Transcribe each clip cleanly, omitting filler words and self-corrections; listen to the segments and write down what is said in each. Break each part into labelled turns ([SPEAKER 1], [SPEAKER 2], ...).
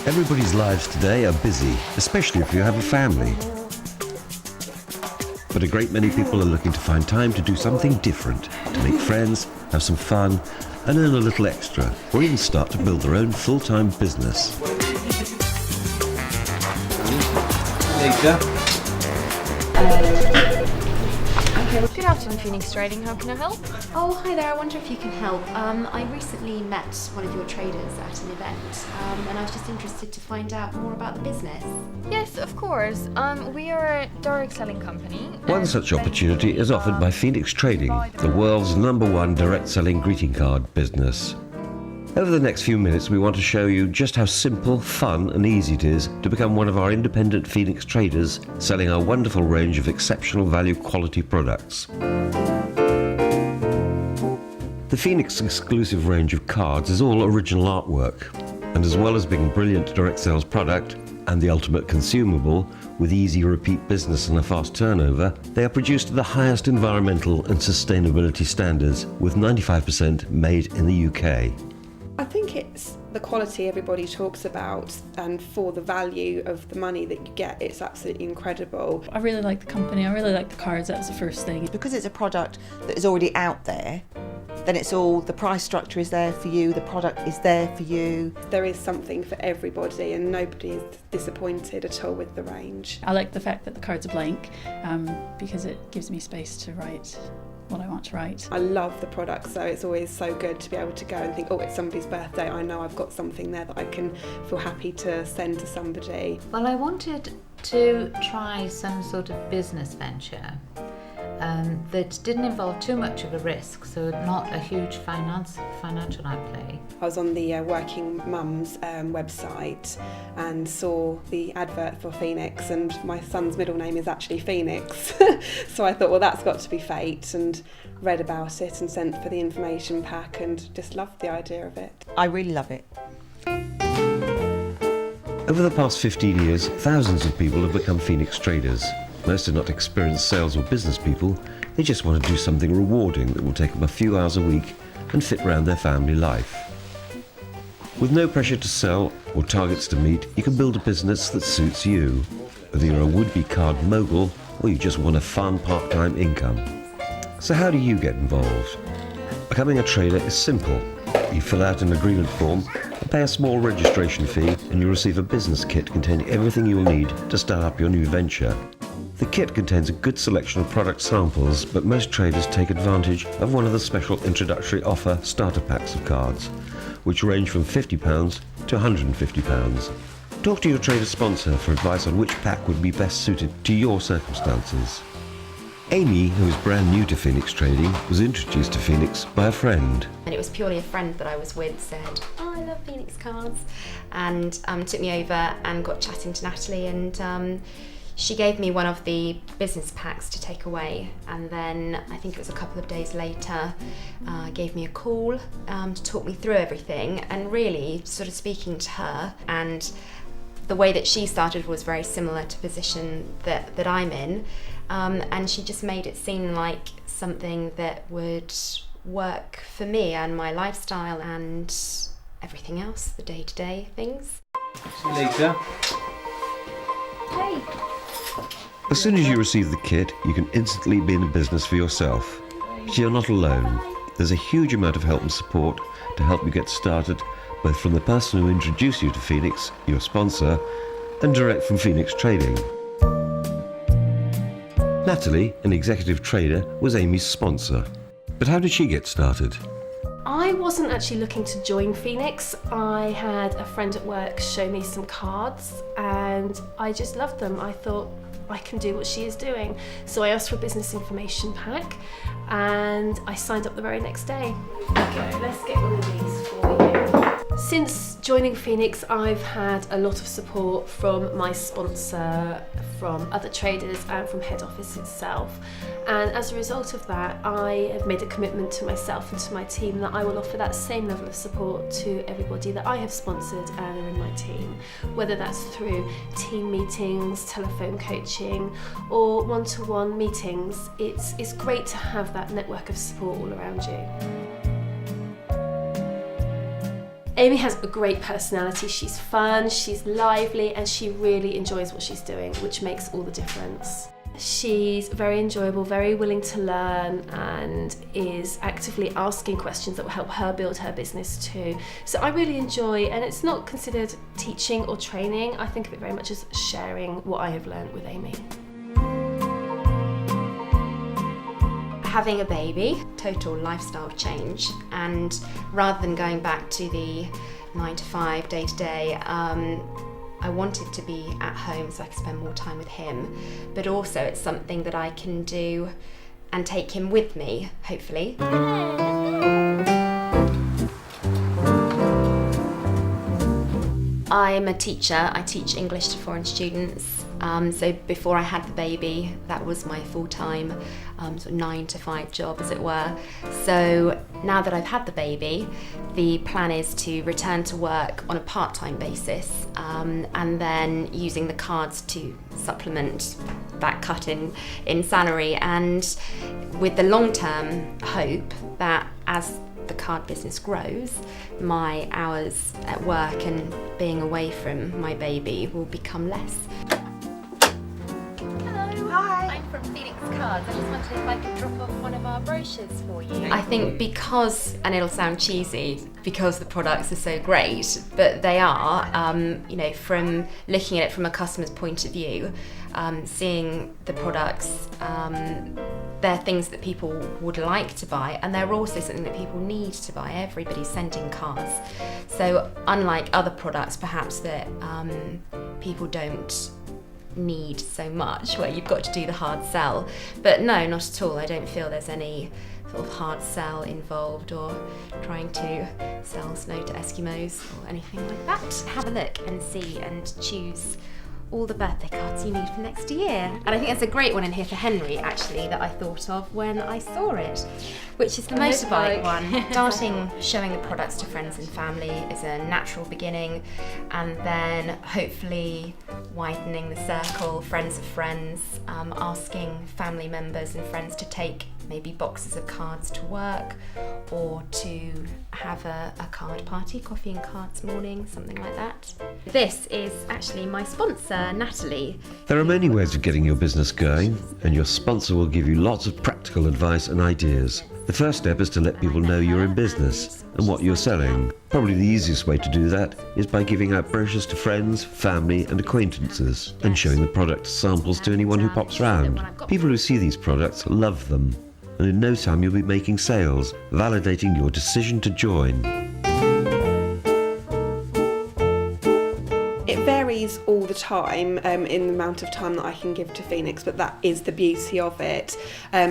[SPEAKER 1] Everybody's lives today are busy, especially if you have a family. But a great many people are looking to find time to do something different, to make friends, have some fun, and earn a little extra, or even start to build their own full-time business.
[SPEAKER 2] Good afternoon, Phoenix Trading. How can I help?
[SPEAKER 3] Oh, hi there. I wonder if you can help. I recently met one of your traders at an event, and I was just interested to find out more about the business.
[SPEAKER 2] Yes, of course. We are a direct selling company.
[SPEAKER 1] One such opportunity is offered by Phoenix Trading, the world's #1 direct selling greeting card business. Over the next few minutes, we want to show you just how simple, fun and easy it is to become one of our independent Phoenix traders selling our wonderful range of exceptional value quality products. The Phoenix exclusive range of cards is all original artwork, and as well as being a brilliant direct sales product and the ultimate consumable with easy repeat business and a fast turnover, they are produced to the highest environmental and sustainability standards with 95% made in the UK.
[SPEAKER 4] I think it's the quality everybody talks about, and for the value of the money that you get, it's absolutely incredible.
[SPEAKER 5] I really like the company, I really like the cards, that was the first thing.
[SPEAKER 6] Because it's a product that is already out there, then it's all, the price structure is there for you, the product is there for you.
[SPEAKER 4] There is something for everybody and nobody is disappointed at all with the range.
[SPEAKER 5] I like the fact that the cards are blank because it gives me space to write what I want to write.
[SPEAKER 4] I love the product, so it's always so good to be able to go and think, oh, it's somebody's birthday, I know I've got something there that I can feel happy to send to somebody.
[SPEAKER 7] Well, I wanted to try some sort of business venture that didn't involve too much of a risk, so not a huge financial outlay.
[SPEAKER 4] I was on the Working Mums website and saw the advert for Phoenix, and my son's middle name is actually Phoenix. So I thought, well, that's got to be fate, and read about it and sent for the information pack and just loved the idea of it.
[SPEAKER 6] I really love it.
[SPEAKER 1] Over the past 15 years, thousands of people have become Phoenix traders. Most are not experienced sales or business people, they just want to do something rewarding that will take them a few hours a week and fit around their family life. With no pressure to sell or targets to meet, you can build a business that suits you, whether you're a would-be card mogul or you just want a fun part-time income. So how do you get involved? Becoming a trader is simple. You fill out an agreement form and pay a small registration fee, and you'll receive a business kit containing everything you'll need to start up your new venture. The kit contains a good selection of product samples, but most traders take advantage of one of the special introductory offer starter packs of cards, which range from £50 to £150. Talk to your trader sponsor for advice on which pack would be best suited to your circumstances. Amy, who is brand new to Phoenix Trading, was introduced to Phoenix by a friend.
[SPEAKER 3] And it was purely a friend that I was with said, oh, I love Phoenix cards, and took me over and got chatting to Natalie, and she gave me one of the business packs to take away, and then I think it was a couple of days later gave me a call to talk me through everything, and really sort of speaking to her, and the way that she started was very similar to the position that I'm in, and she just made it seem like something that would work for me and my lifestyle and everything else, the day-to-day things.
[SPEAKER 8] See you later.
[SPEAKER 3] Hey.
[SPEAKER 1] As soon as you receive the kit, you can instantly be in a business for yourself. So you're not alone. There's a huge amount of help and support to help you get started, both from the person who introduced you to Phoenix, your sponsor, and direct from Phoenix Trading. Natalie, an executive trader, was Amy's sponsor. But how did she get started?
[SPEAKER 9] I wasn't actually looking to join Phoenix. I had a friend at work show me some cards and I just loved them. I thought, I can do what she is doing. So I asked for a business information pack and I signed up the very next day. Okay, let's get one of these for you. Since joining Phoenix, I've had a lot of support from my sponsor, from other traders and from head office itself. And as a result of that, I have made a commitment to myself and to my team that I will offer that same level of support to everybody that I have sponsored and are in my team, whether that's through team meetings, telephone coaching, or one-to-one meetings. It's great to have that network of support all around you. Amy has a great personality. She's fun, she's lively, and she really enjoys what she's doing, which makes all the difference. She's very enjoyable, very willing to learn, and is actively asking questions that will help her build her business too. So I really enjoy, and it's not considered teaching or training. I think of it very much as sharing what I have learned with Amy.
[SPEAKER 3] Having a baby, total lifestyle change, and rather than going back to the 9 to 5 day to day, I wanted to be at home so I could spend more time with him, but also it's something that I can do and take him with me, hopefully. I'm a teacher. I teach English to foreign students. So before I had the baby, that was my full-time sort of 9 to 5 job, as it were. So now that I've had the baby, the plan is to return to work on a part-time basis, and then using the cards to supplement that cut in salary, and with the long-term hope that as the card business grows, my hours at work and being away from my baby will become less.
[SPEAKER 2] I'm from Phoenix Cards. I just wondered if I could drop off one of our brochures for you.
[SPEAKER 3] I think because, and it'll sound cheesy, because the products are so great, but they are, from looking at it from a customer's point of view, seeing the products, they're things that people would like to buy, and they're also something that people need to buy. Everybody's sending cards. So unlike other products perhaps that people don't need so much, where you've got to do the hard sell, but no, not at all. I don't feel there's any sort of hard sell involved or trying to sell snow to Eskimos or anything like that. Have a look and see and choose all the birthday cards you need for next year. And I think there's a great one in here for Henry, actually, that I thought of when I saw it, which is the motorbike one. Starting showing the products to friends and family is a natural beginning, and then hopefully widening the circle, friends of friends, asking family members and friends to take maybe boxes of cards to work, or to have a card party, coffee and cards morning, something like that. This is actually my sponsor, Natalie.
[SPEAKER 1] There are many ways of getting your business going, and your sponsor will give you lots of practical advice and ideas. The first step is to let people know you're in business and what you're selling. Probably the easiest way to do that is by giving out brochures to friends, family and acquaintances, and showing the product samples to anyone who pops round. People who see these products love them, and in no time you'll be making sales, validating your decision to join.
[SPEAKER 4] It varies all the time in the amount of time that I can give to Phoenix, but that is the beauty of it.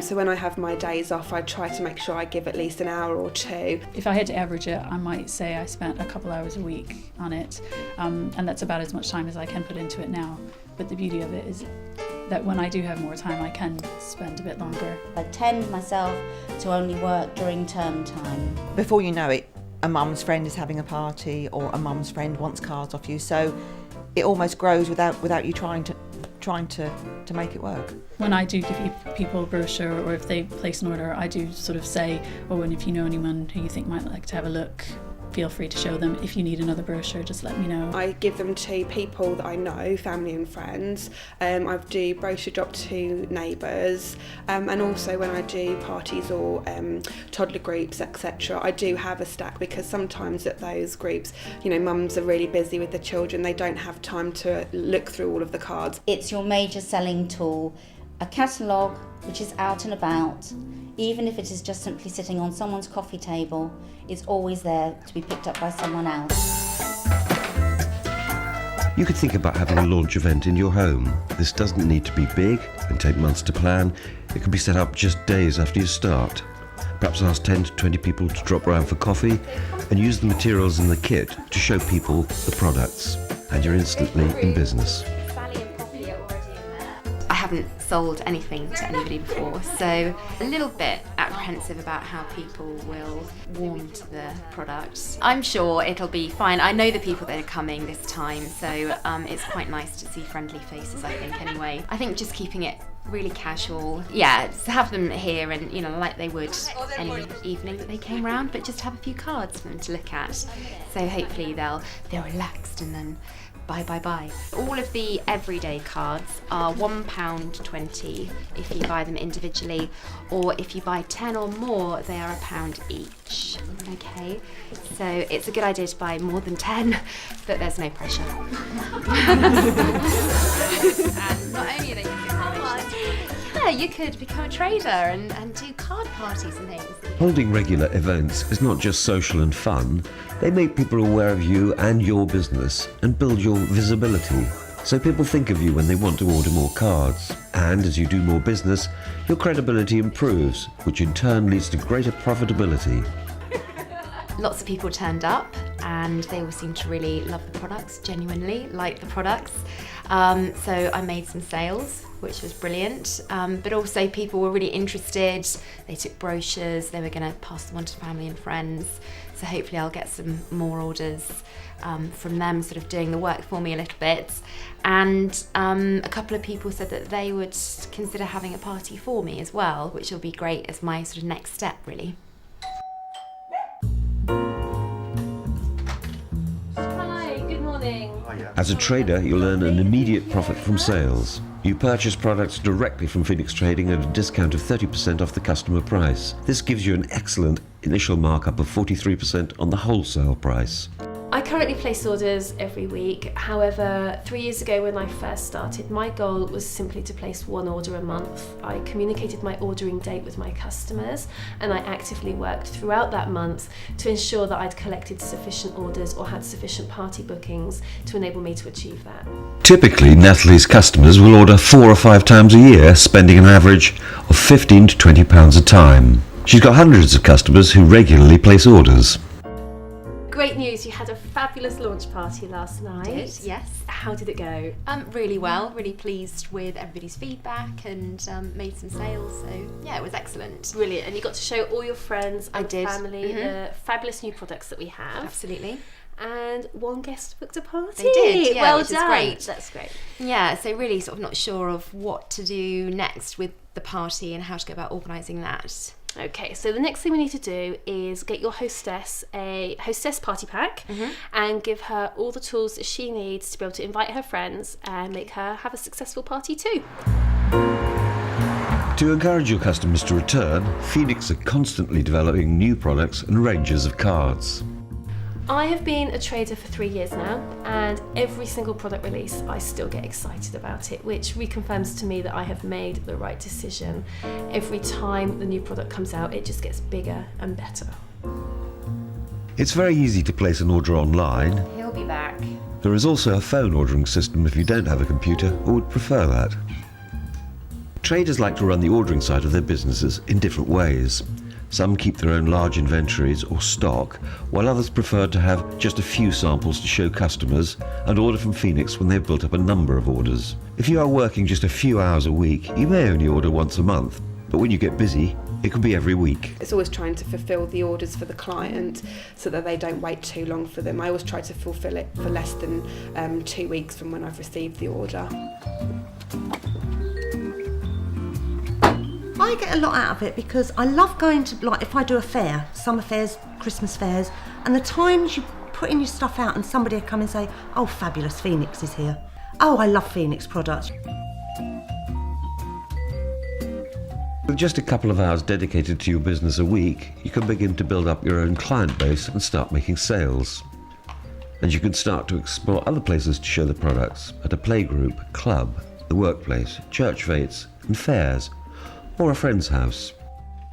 [SPEAKER 4] So when I have my days off, I try to make sure I give at least an hour or two.
[SPEAKER 5] If I had to average it, I might say I spent a couple hours a week on it, and that's about as much time as I can put into it now. But the beauty of it is that when I do have more time, I can spend a bit longer.
[SPEAKER 8] I tend myself to only work during term time.
[SPEAKER 6] Before you know it, a mum's friend is having a party, or a mum's friend wants cards off you, so it almost grows without you trying to make it work.
[SPEAKER 5] When I do give people a brochure, or if they place an order, I do sort of say, oh, and if you know anyone who you think might like to have a look, feel free to show them. If you need another brochure, just let me know.
[SPEAKER 4] I give them to people that I know, family and friends. I do brochure drop to neighbours, and also when I do parties or toddler groups, etc., I do have a stack, because sometimes at those groups, mums are really busy with the children. They don't have time to look through all of the cards.
[SPEAKER 8] It's your major selling tool, a catalogue which is out and about, even if it is just simply sitting on someone's coffee table, is always there to be picked up by someone else.
[SPEAKER 1] You could think about having a launch event in your home. This doesn't need to be big and take months to plan. It can be set up just days after you start. Perhaps ask 10 to 20 people to drop around for coffee and use the materials in the kit to show people the products, and you're instantly in business.
[SPEAKER 3] I haven't sold anything to anybody before, so a little bit apprehensive about how people will warm to the product. I'm sure it'll be fine. I know the people that are coming this time, so it's quite nice to see friendly faces, I think, anyway. I think just keeping it really casual. Yeah, just have them here and, you know, like they would any evening that they came round, but just have a few cards for them to look at. So hopefully they're relaxed and then bye. All of the everyday cards are £1.20 if you buy them individually, or if you buy 10 or more, they are £1 each. Okay, so it's a good idea to buy more than 10, but there's no pressure. And not only are they yeah, you could become a trader and do card parties and things.
[SPEAKER 1] Holding regular events is not just social and fun, they make people aware of you and your business and build your visibility. So people think of you when they want to order more cards. And as you do more business, your credibility improves, which in turn leads to greater profitability.
[SPEAKER 3] Lots of people turned up and they all seemed to really love the products, genuinely like the products. So I made some sales, which was brilliant. But also people were really interested. They took brochures, they were going to pass them on to family and friends. So hopefully I'll get some more orders from them, sort of doing the work for me a little bit. And a couple of people said that they would consider having a party for me as well, which will be great as my sort of next step, really.
[SPEAKER 1] As a trader, you'll earn an immediate profit from sales. You purchase products directly from Phoenix Trading at a discount of 30% off the customer price. This gives you an excellent initial markup of 43% on the wholesale price.
[SPEAKER 9] I currently place orders every week. However, 3 years ago when I first started, my goal was simply to place one order a month. I communicated my ordering date with my customers, and I actively worked throughout that month to ensure that I'd collected sufficient orders or had sufficient party bookings to enable me to achieve that.
[SPEAKER 1] Typically, Natalie's customers will order 4 or 5 times a year, spending an average of £15 to £20 a time. She's got hundreds of customers who regularly place orders.
[SPEAKER 9] Great news, you had a fabulous launch party last night.
[SPEAKER 3] Did, yes.
[SPEAKER 9] How did it go?
[SPEAKER 3] Really well, really pleased with everybody's feedback and made some sales, so yeah, it was excellent.
[SPEAKER 9] Brilliant, and you got to show all your friends and
[SPEAKER 3] did.
[SPEAKER 9] family the fabulous new products that we have.
[SPEAKER 3] Absolutely.
[SPEAKER 9] And one guest booked a party.
[SPEAKER 3] They did, yeah,
[SPEAKER 9] well
[SPEAKER 3] which is
[SPEAKER 9] done.
[SPEAKER 3] great.
[SPEAKER 9] That's great.
[SPEAKER 3] Yeah, so really sort of not sure of what to do next with the party and how to go about organising that.
[SPEAKER 9] Okay, so the next thing we need to do is get your hostess a hostess party pack and give her all the tools that she needs to be able to invite her friends and make her have a successful party too.
[SPEAKER 1] To encourage your customers to return, Phoenix are constantly developing new products and ranges of cards.
[SPEAKER 9] I have been a trader for 3 years now, and every single product release I still get excited about it, which reconfirms to me that I have made the right decision. Every time the new product comes out, it just gets bigger and better.
[SPEAKER 1] It's very easy to place an order online.
[SPEAKER 3] He'll be back.
[SPEAKER 1] There is also a phone ordering system if you don't have a computer or would prefer that. Traders like to run the ordering side of their businesses in different ways. Some keep their own large inventories or stock, while others prefer to have just a few samples to show customers and order from Phoenix when they've built up a number of orders. If you are working just a few hours a week, you may only order once a month, but when you get busy, it could be every week.
[SPEAKER 4] It's always trying to fulfil the orders for the client so that they don't wait too long for them. I always try to fulfil it for less than 2 weeks from when I've received the order.
[SPEAKER 10] I get a lot out of it because I love going to, like, if I do a fair, summer fairs, Christmas fairs, and the times you put in your stuff out and somebody will come and say, oh, fabulous, Phoenix is here. Oh, I love Phoenix products.
[SPEAKER 1] With just a couple of hours dedicated to your business a week, you can begin to build up your own client base and start making sales. And you can start to explore other places to show the products at a playgroup, club, the workplace, church fetes and fairs, or a friend's house.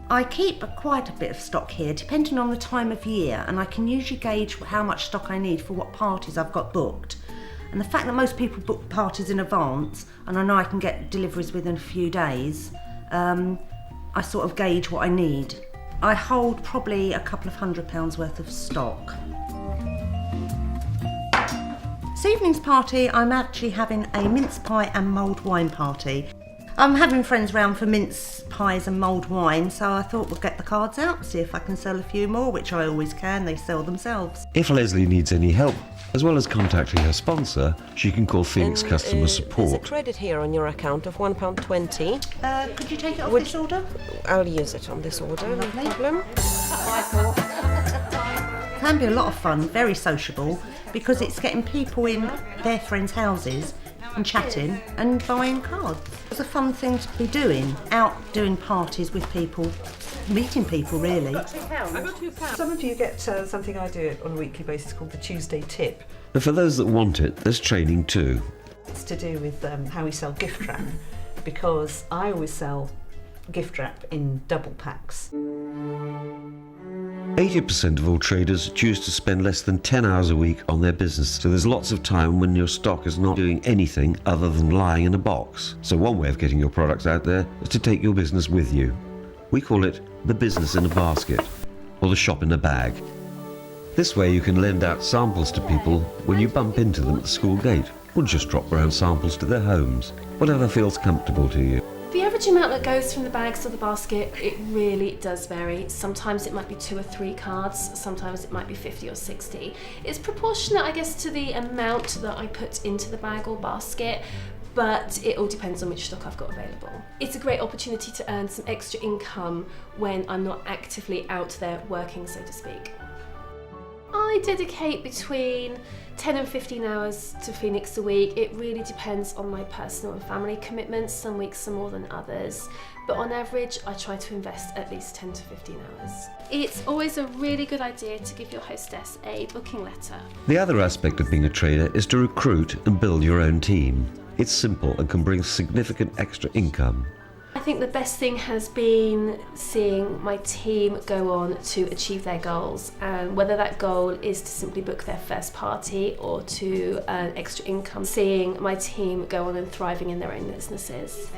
[SPEAKER 10] I keep quite a bit of stock here, depending on the time of year, and I can usually gauge how much stock I need for what parties I've got booked. And the fact that most people book parties in advance, and I know I can get deliveries within a few days, I sort of gauge what I need. I hold probably a couple of £100 worth of stock. This evening's party, I'm actually having a mince pie and mulled wine party. I'm having friends round for mince pies and mulled wine, so I thought we'll get the cards out, see if I can sell a few more, which I always can, they sell themselves.
[SPEAKER 1] If Leslie needs any help, as well as contacting her sponsor, she can call Phoenix Customer
[SPEAKER 11] There's a
[SPEAKER 1] Support.
[SPEAKER 11] credit here on your account of £1.20.
[SPEAKER 10] Could you take it off this order?
[SPEAKER 11] I'll use it on this order, no problem.
[SPEAKER 10] It can be a lot of fun, very sociable, because it's getting people in their friends' houses and chatting and buying cards. It's a fun thing to be doing, out doing parties with people, meeting people really.
[SPEAKER 12] Some of you get something I do on a weekly basis called the Tuesday Tip.
[SPEAKER 1] But for those that want it, there's training too.
[SPEAKER 12] It's to do with how we sell gift wrap, because I always sell gift wrap in double packs.
[SPEAKER 1] 80% of all traders choose to spend less than 10 hours a week on their business, so there's lots of time when your stock is not doing anything other than lying in a box. So one way of getting your products out there is to take your business with you. We call it the business in a basket, or the shop in a bag. This way you can lend out samples to people when you bump into them at the school gate, or just drop around samples to their homes, whatever feels comfortable to you.
[SPEAKER 9] The average amount that goes from the bags to the basket, it really does vary. Sometimes it might be 2 or 3 cards, sometimes it might be 50 or 60. It's proportionate, I guess, to the amount that I put into the bag or basket, but it all depends on which stock I've got available. It's a great opportunity to earn some extra income when I'm not actively out there working, so to speak. I dedicate between 10 and 15 hours to Phoenix a week. It really depends on my personal and family commitments. Some weeks are more than others, but on average I try to invest at least 10 to 15 hours. It's always a really good idea to give your hostess a booking letter.
[SPEAKER 1] The other aspect of being a trader is to recruit and build your own team. It's simple and can bring significant extra income.
[SPEAKER 9] I think the best thing has been seeing my team go on to achieve their goals, and whether that goal is to simply book their first party or to earn extra income, seeing my team go on and thriving in their own businesses.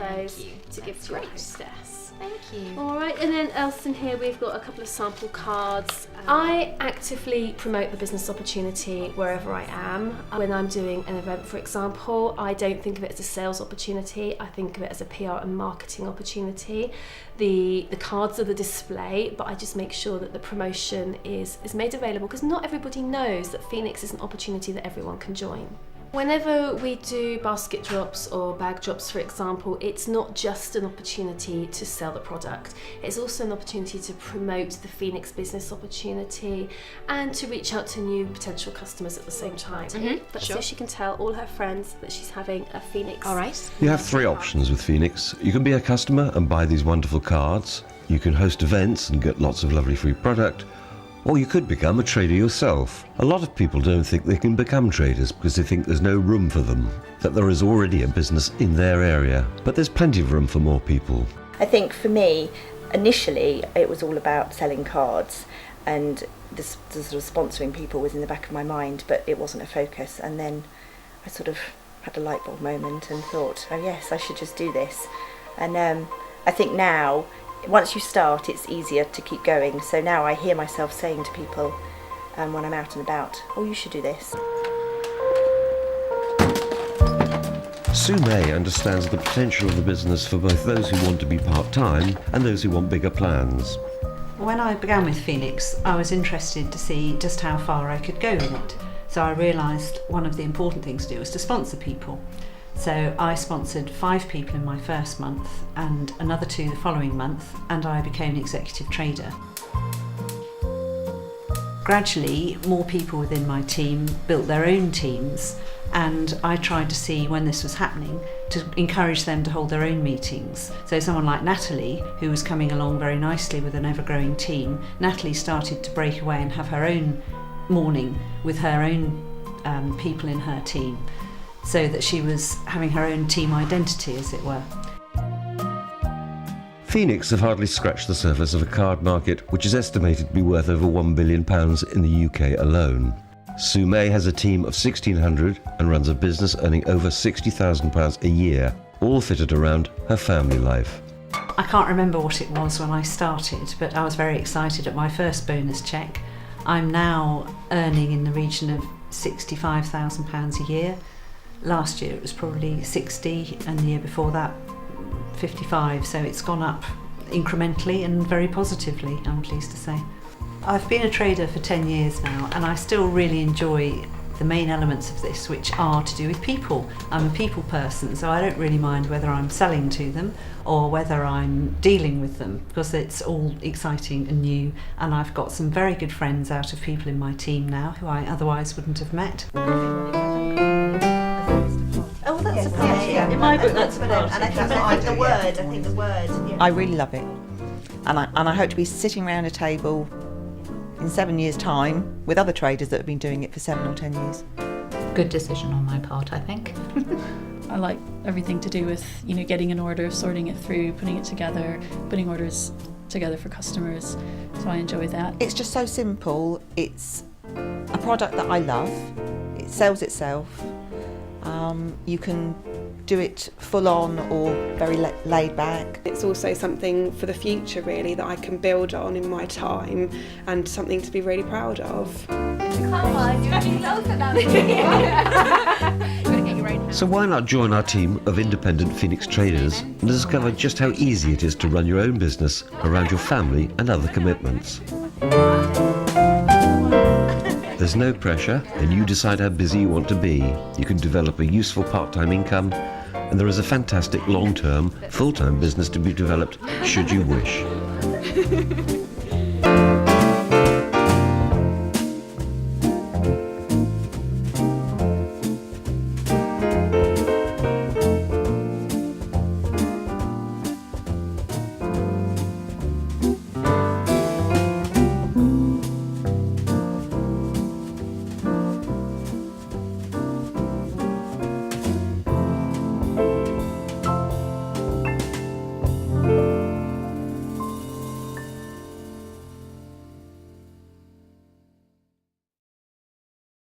[SPEAKER 9] To give to your hostess.
[SPEAKER 3] Thank you.
[SPEAKER 9] All right, and then else in here we've got a couple of sample cards. I actively promote the business opportunity wherever I am. When I'm doing an event, for example, I don't think of it as a sales opportunity. I think of it as a PR and marketing opportunity. The cards are the display, but I just make sure that the promotion is made available, because not everybody knows that Phoenix is an opportunity that everyone can join. Whenever we do basket drops or bag drops, for example, it's not just an opportunity to sell the product. It's also an opportunity to promote the Phoenix business opportunity and to reach out to new potential customers at the same time. But so she can tell all her friends that she's having a Phoenix.
[SPEAKER 3] All right.
[SPEAKER 1] You have 3 options with Phoenix. You can be a customer and buy these wonderful cards. You can host events and get lots of lovely free product. Or you could become a trader yourself. A lot of people don't think they can become traders because they think there's no room for them, that there is already a business in their area. But there's plenty of room for more people.
[SPEAKER 13] I think for me, initially it was all about selling cards, and the sort of sponsoring people was in the back of my mind, but it wasn't a focus. And then I sort of had a light bulb moment and thought, oh yes, I should just do this. And I think now, once you start, it's easier to keep going. So now I hear myself saying to people when I'm out and about, oh, you should do this.
[SPEAKER 1] Sue May understands the potential of the business for both those who want to be part-time and those who want bigger plans.
[SPEAKER 12] When I began with Phoenix, I was interested to see just how far I could go in it. So I realised one of the important things to do was to sponsor people. So I sponsored 5 people in my first month and another 2 the following month, and I became an executive trader. Gradually, more people within my team built their own teams, and I tried to see when this was happening to encourage them to hold their own meetings. So someone like Natalie, who was coming along very nicely with an ever-growing team, Natalie started to break away and have her own morning with her own people in her team, so that she was having her own team identity, as it were.
[SPEAKER 1] Phoenix have hardly scratched the surface of a card market which is estimated to be worth over £1 billion in the UK alone. Sue May has a team of 1,600 and runs a business earning over £60,000 a year, all fitted around her family life.
[SPEAKER 12] I can't remember what it was when I started, but I was very excited at my first bonus cheque. I'm now earning in the region of £65,000 a year. Last year it was probably 60, and the year before that 55, so it's gone up incrementally and very positively, I'm pleased to say. I've been a trader for 10 years now, and I still really enjoy the main elements of this, which are to do with people. I'm a people person, so I don't really mind whether I'm selling to them or whether I'm dealing with them, because it's all exciting and new, and I've got some very good friends out of people in my team now who I otherwise wouldn't have met.
[SPEAKER 13] Oh, that's
[SPEAKER 6] Yes,
[SPEAKER 13] a party.
[SPEAKER 6] yeah.
[SPEAKER 13] In my book,
[SPEAKER 6] That's
[SPEAKER 13] that's a
[SPEAKER 6] what
[SPEAKER 13] party.
[SPEAKER 6] I- and I think
[SPEAKER 13] But
[SPEAKER 6] that's
[SPEAKER 13] I
[SPEAKER 6] what
[SPEAKER 13] think
[SPEAKER 6] I
[SPEAKER 13] the
[SPEAKER 6] do,
[SPEAKER 13] word,
[SPEAKER 6] yeah.
[SPEAKER 13] I think the word. Yeah.
[SPEAKER 6] I really love it, and I hope to be sitting around a table in 7 years' time with other traders that have been doing it for 7 or 10 years.
[SPEAKER 7] Good decision on my part, I think.
[SPEAKER 5] I like everything to do with, you know, getting an order, sorting it through, putting it together, putting orders together for customers. So I enjoy that.
[SPEAKER 6] It's just so simple. It's a product that I love. It sells itself. You can do it full on or very laid back.
[SPEAKER 4] It's also something for the future really that I can build on in my time, and something to be really proud of.
[SPEAKER 1] So why not join our team of independent Phoenix traders and discover just how easy it is to run your own business around your family and other commitments. There's no pressure, and you decide how busy you want to be. You can develop a useful part-time income, and there is a fantastic long-term, full-time business to be developed should you wish.